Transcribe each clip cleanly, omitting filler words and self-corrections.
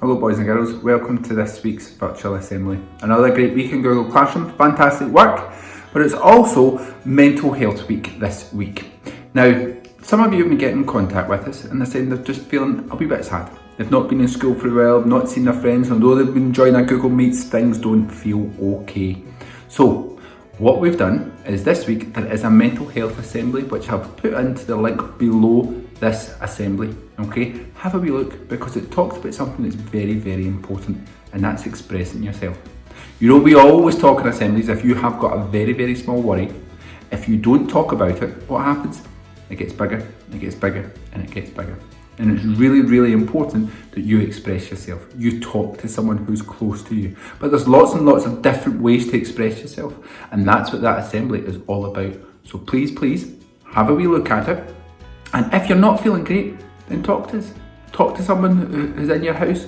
Hello boys and girls, welcome to this week's Virtual Assembly. Another great week in Google Classroom, fantastic work, but it's also Mental Health Week this week. Now, some of you have been getting in contact with us and they're saying they're just feeling a wee bit sad. They've not been in school for a while, not seen their friends, and although they've been enjoying their Google Meets, things don't feel okay. So, what we've done is this week there is a mental health assembly which I've put into the link below this assembly, okay? Have a wee look because it talks about something that's very, very important, and that's expressing yourself. You know, we always talk in assemblies, if you have got a very, very small worry, if you don't talk about it, what happens? It gets bigger, it gets bigger, and it gets bigger. And it's really, really important that you express yourself. You talk to someone who's close to you. But there's lots and lots of different ways to express yourself, and that's what that assembly is all about. So please, have a wee look at it. And if you're not feeling great, then talk to us. Talk to someone who's in your house.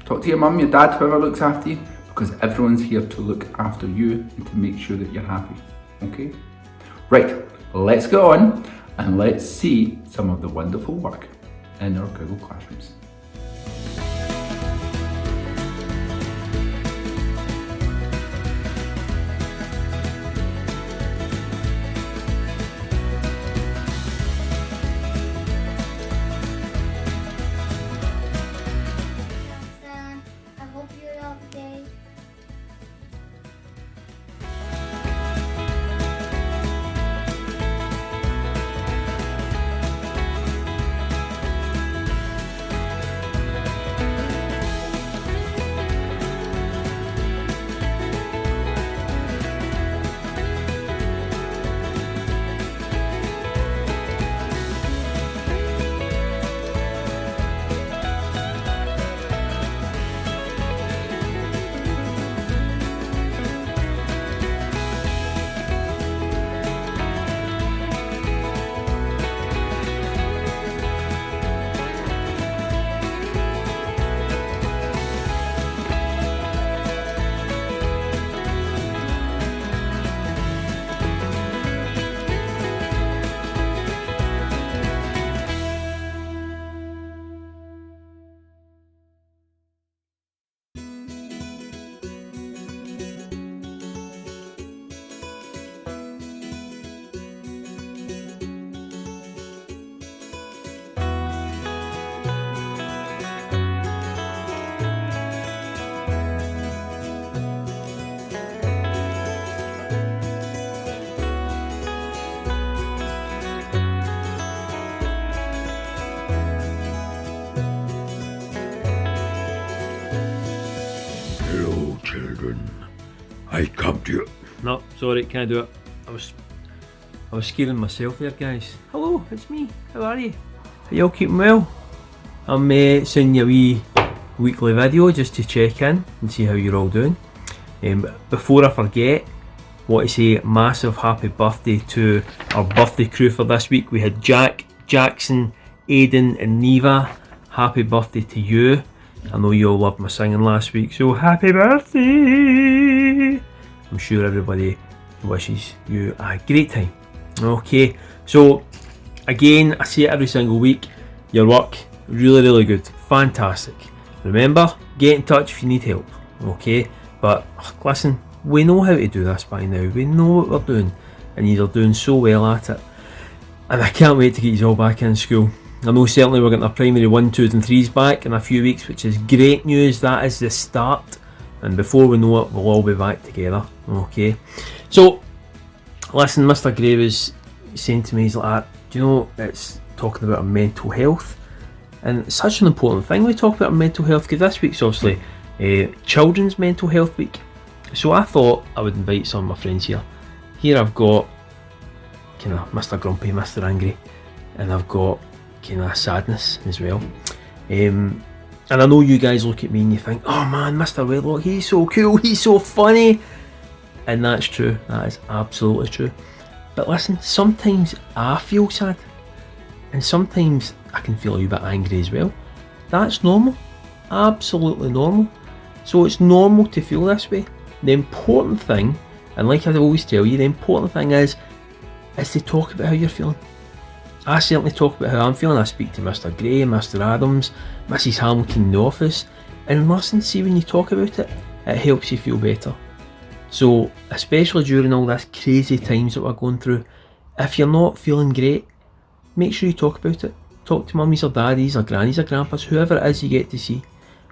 Talk to your mum, your dad, whoever looks after you, because everyone's here to look after you and to make sure that you're happy, okay? Right, let's go on and let's see some of the wonderful work in our Google Classrooms. I hope you're okay. Hello, children. I come to you. No, sorry, can't do it. I was scaring myself there, guys. Hello, it's me. How are you? Are you all keeping well? I'm sending you a wee weekly video just to check in and see how you're all doing. Before I forget, I want to say massive happy birthday to our birthday crew for this week. We had Jack, Jackson, Aidan and Neva. Happy birthday to you. I know you all loved my singing last week, so happy birthday! I'm sure everybody wishes you a great time. Okay, so again, I say it every single week, your work, really good, fantastic. Remember, get in touch if you need help, okay? But listen, we know how to do this by now, we know what we're doing, and you're doing so well at it. And I can't wait to get you all back in school. I know certainly we're getting our primary 1, 2s and 3s back in a few weeks, which is great news. That is the start, and before we know it, we'll all be back together, okay? So, listen, Mr. Gray was saying to me, he's like, do you know, it's talking about our mental health, and it's such an important thing we talk about our mental health, because this week's obviously Children's Mental Health Week. So I thought I would invite some of my friends here. Here I've got kind of Mr. Grumpy, Mr. Angry, and I've got kind of sadness as well. And I know you guys look at me and you think, oh man, Mr. Whitlock, he's so cool, he's so funny. And that's true, that is absolutely true. But listen, sometimes I feel sad, and sometimes I can feel a wee bit angry as well. That's normal, absolutely normal. So it's normal to feel this way. The important thing, and like I always tell you, the important thing is to talk about how you're feeling. I certainly talk about how I'm feeling. I speak to Mr. Gray, Mr. Adams, Mrs. Hamilton in the office, And listen, see, when you talk about it, it helps you feel better. So, especially during all this crazy times that we're going through, if you're not feeling great, make sure you talk about it. Talk to mummies or daddies or grannies or grandpas, whoever it is you get to see,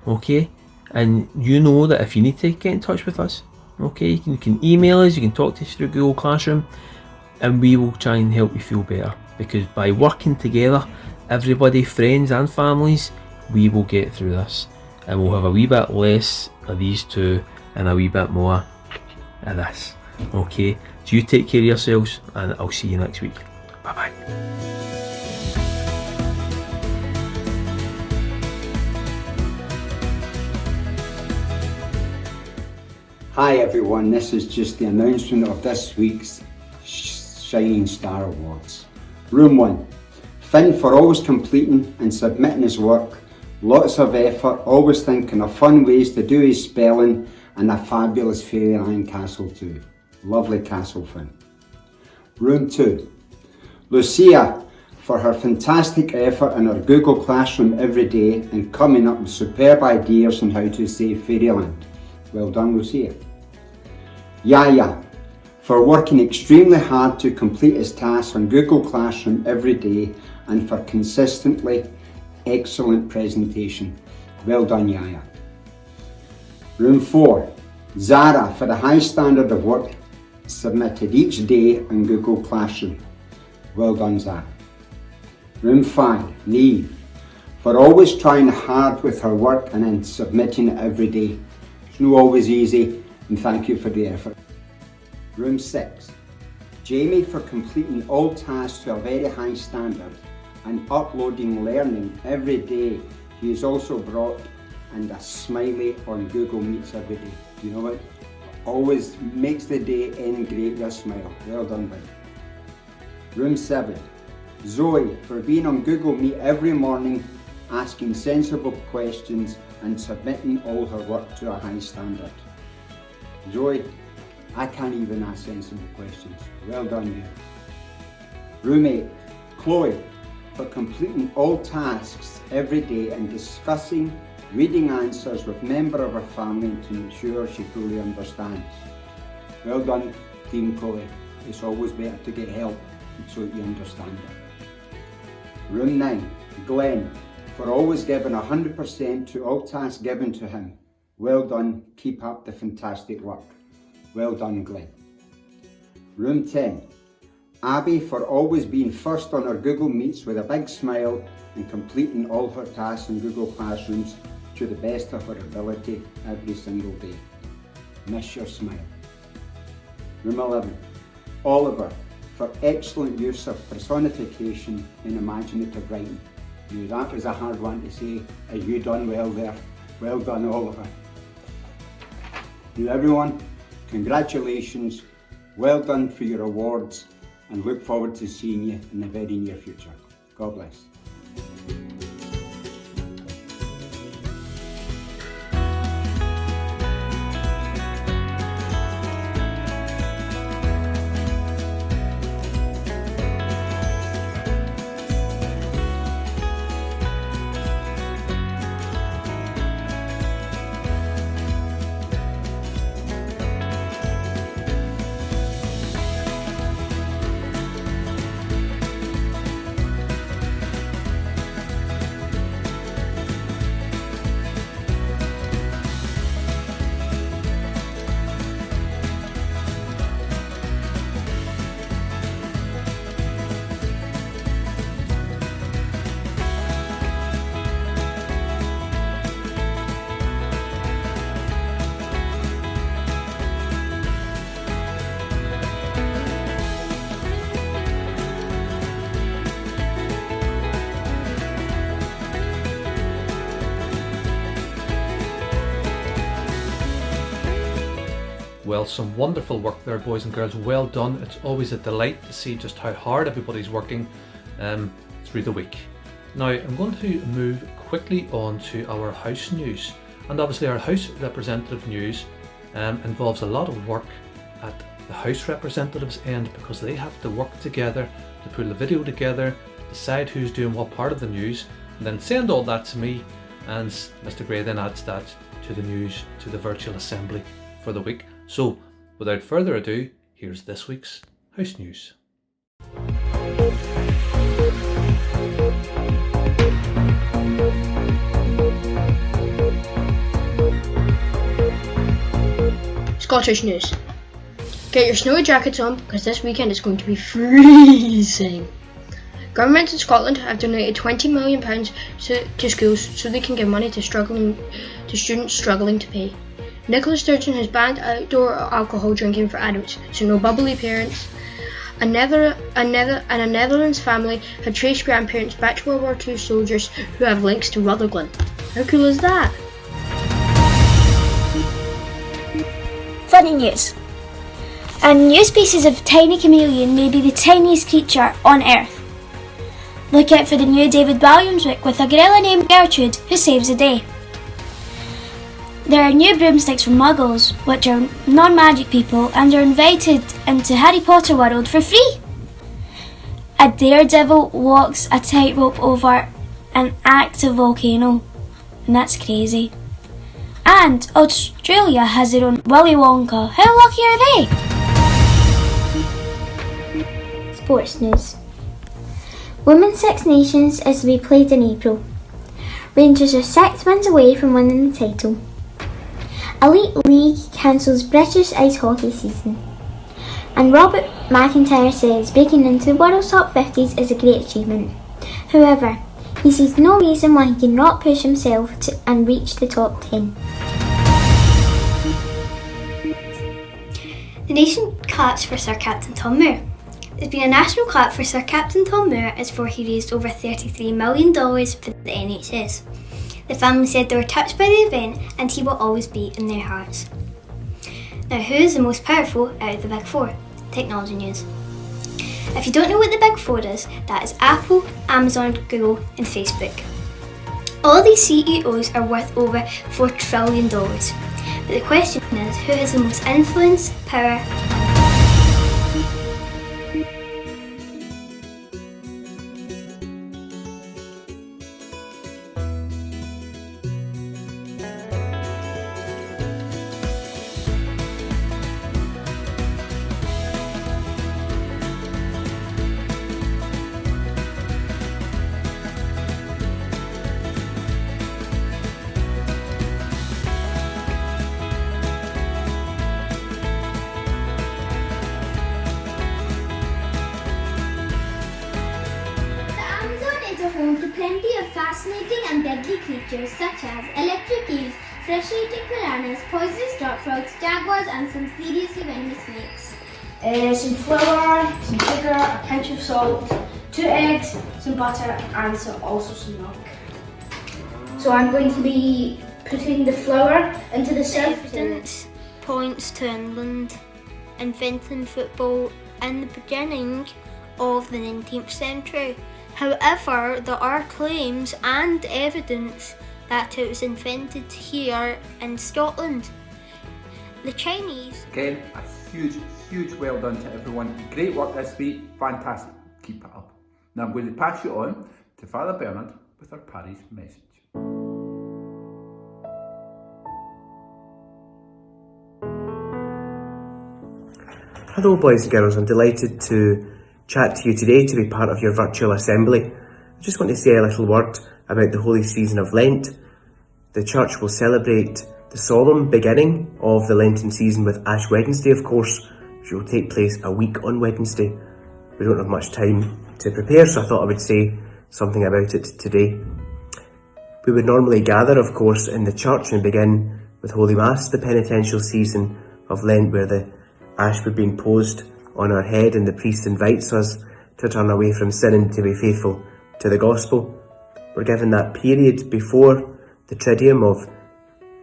okay? And you know that if you need to get in touch with us, okay, you can email us, you can talk to us through Google Classroom, and we will try and help you feel better. Because by working together, everybody, friends and families, we will get through this. And we'll have a wee bit less of these two and a wee bit more of this. Okay, so you take care of yourselves, and I'll see you next week. Bye bye. Hi everyone, this is just the announcement of this week's Shining Star Awards. Room 1, Finn for always completing and submitting his work, lots of effort, always thinking of fun ways to do his spelling, and a fabulous Fairyland Castle too. Lovely castle, Finn. Room 2, Lucia for her fantastic effort in her Google Classroom every day and coming up with superb ideas on how to save Fairyland. Well done, Lucia. Yaya for working extremely hard to complete his tasks on Google Classroom every day and for consistently excellent presentation. Well done, Yaya. Room 4, Zara for the high standard of work submitted each day on Google Classroom. Well done, Zara. Room 5, Neve for always trying hard with her work and then submitting it every day. It's not always easy, and thank you for the effort. Room 6, Jamie for completing all tasks to a very high standard and uploading learning every day. He is also brought and a smiley on Google Meets every day. You know what? Always makes the day end great with a smile. Well done, buddy. Room 7, Zoe for being on Google Meet every morning, asking sensible questions and submitting all her work to a high standard. Zoe, I can't even ask sensible questions. Well done, you. Room 8, Chloe for completing all tasks every day and discussing reading answers with member of her family to ensure she fully understands. Well done, Team Chloe. It's always better to get help so that you understand it. Room 9, Glenn for always giving 100% to all tasks given to him. Well done, keep up the fantastic work. Well done, Glenn. Room 10, Abby for always being first on her Google Meets with a big smile and completing all her tasks in Google Classrooms to the best of her ability every single day. Miss your smile. Room 11, Oliver for excellent use of personification in imaginative writing. Now that was a hard one to say. Have you done well there? Well done, Oliver. Now everyone, congratulations, well done for your awards, and look forward to seeing you in the very near future. God bless. Well, some wonderful work there, boys and girls. Well done. It's always a delight to see just how hard everybody's working through the week. Now, I'm going to move quickly on to our house news. And obviously our house representative news involves a lot of work at the house representatives end, because they have to work together to put the video together, decide who's doing what part of the news, and then send all that to me, and Mr. Gray then adds that to the news, to the virtual assembly for the week. So without further ado, here's this week's House News. Scottish news. Get your snowy jackets on because this weekend is going to be freezing. Government in Scotland have donated £20 million to schools so they can give money to students struggling to pay. Nicola Sturgeon has banned outdoor alcohol drinking for adults, so no bubbly parents. A Netherlands family had traced grandparents back to World War II soldiers who have links to Rutherglen. How cool is that? Funny news. A new species of tiny chameleon may be the tiniest creature on Earth. Look out for the new David Walliams book with a gorilla named Gertrude who saves the day. There are new broomsticks for muggles, which are non-magic people, and are invited into Harry Potter world for free. A daredevil walks a tightrope over an active volcano, and that's crazy. And Australia has their own Willy Wonka. How lucky are they? Sports news. Women's Six Nations is to be played in April. Rangers are 6 wins away from winning the title. Elite League cancels British ice hockey season. And Robert McIntyre says breaking into the world's top 50s is a great achievement. However, he sees no reason why he cannot push himself and reach the top 10. The nation claps for Sir Captain Tom Moore. There's been a national clap for Sir Captain Tom Moore as for he raised over $33 million for the NHS. The family said they were touched by the event and he will always be in their hearts. Now, who is the most powerful out of the Big Four? Technology news. If you don't know what the Big Four is, that is Apple, Amazon, Google and Facebook. All these CEOs are worth over $4 trillion. But the question is, who has the most influence, power? Home to plenty of fascinating and deadly creatures such as electric eels, fresh-eating piranhas, poisonous dog frogs, jaguars and some seriously venomous snakes. Some flour, some sugar, a pinch of salt, 2 eggs, some butter and also some milk. So I'm going to be putting the flour into the syrup. Evidence points to England inventing football in the beginning of the 19th century. However, there are claims and evidence that it was invented here in Scotland. The Chinese... Again, a huge well done to everyone. Great work this week, fantastic. Keep it up. Now I'm going to pass you on to Father Bernard with our parish message. Hello boys and girls, I'm delighted to chat to you today to be part of your virtual assembly. I just want to say a little word about the holy season of Lent. The church will celebrate the solemn beginning of the Lenten season with Ash Wednesday, of course, which will take place a week on Wednesday. We don't have much time to prepare, so I thought I would say something about it today. We would normally gather, of course, in the church and begin with Holy Mass, the penitential season of Lent, where the ash would be imposed on our head and the priest invites us to turn away from sin and to be faithful to the gospel. We're given that period before the Triduum of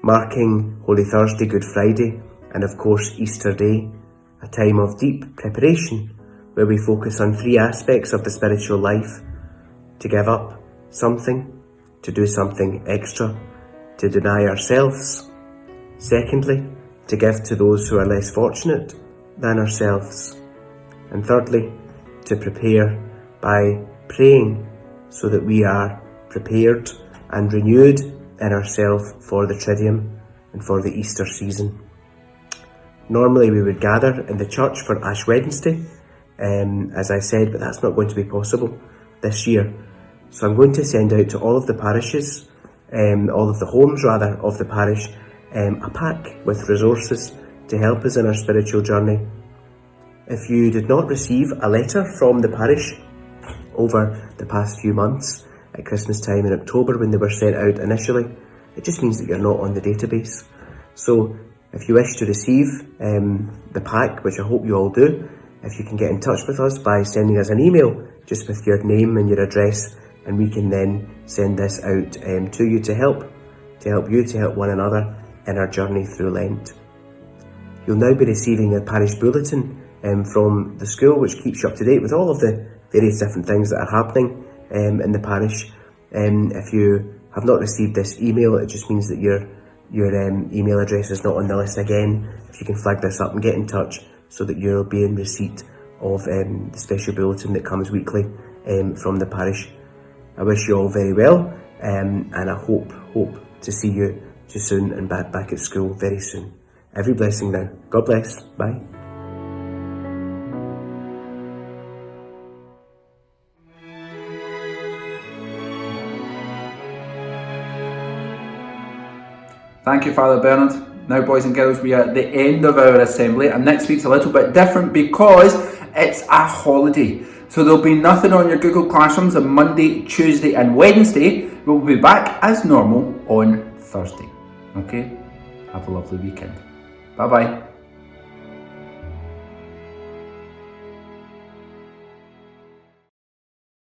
marking Holy Thursday, Good Friday and of course Easter Day, a time of deep preparation where we focus on 3 aspects of the spiritual life: to give up something, to do something extra, to deny ourselves. Secondly, to give to those who are less fortunate than ourselves. And thirdly, to prepare by praying so that we are prepared and renewed in ourselves for the Triduum and for the Easter season. Normally we would gather in the church for Ash Wednesday, as I said, but that's not going to be possible this year. So I'm going to send out to all of the parishes, all of the homes rather, of the parish, a pack with resources to help us in our spiritual journey. If you did not receive a letter from the parish over the past few months, at Christmas time in October when they were sent out initially, it just means that you're not on the database. So if you wish to receive the pack, which I hope you all do, if you can get in touch with us by sending us an email just with your name and your address, and we can then send this out to you to help you to help one another in our journey through Lent. You'll now be receiving a parish bulletin from the school, which keeps you up to date with all of the various different things that are happening in the parish. If you have not received this email, it just means that your email address is not on the list again. If you can flag this up and get in touch so that you'll be in receipt of the special bulletin that comes weekly from the parish. I wish you all very well, and I hope to see you soon and back at school very soon. Every blessing now. God bless. Bye. Thank you, Father Bernard. Now, boys and girls, we are at the end of our assembly, and next week's a little bit different because it's a holiday. So there'll be nothing on your Google Classrooms on Monday, Tuesday and Wednesday. We'll be back as normal on Thursday. Okay? Have a lovely weekend. Bye-bye.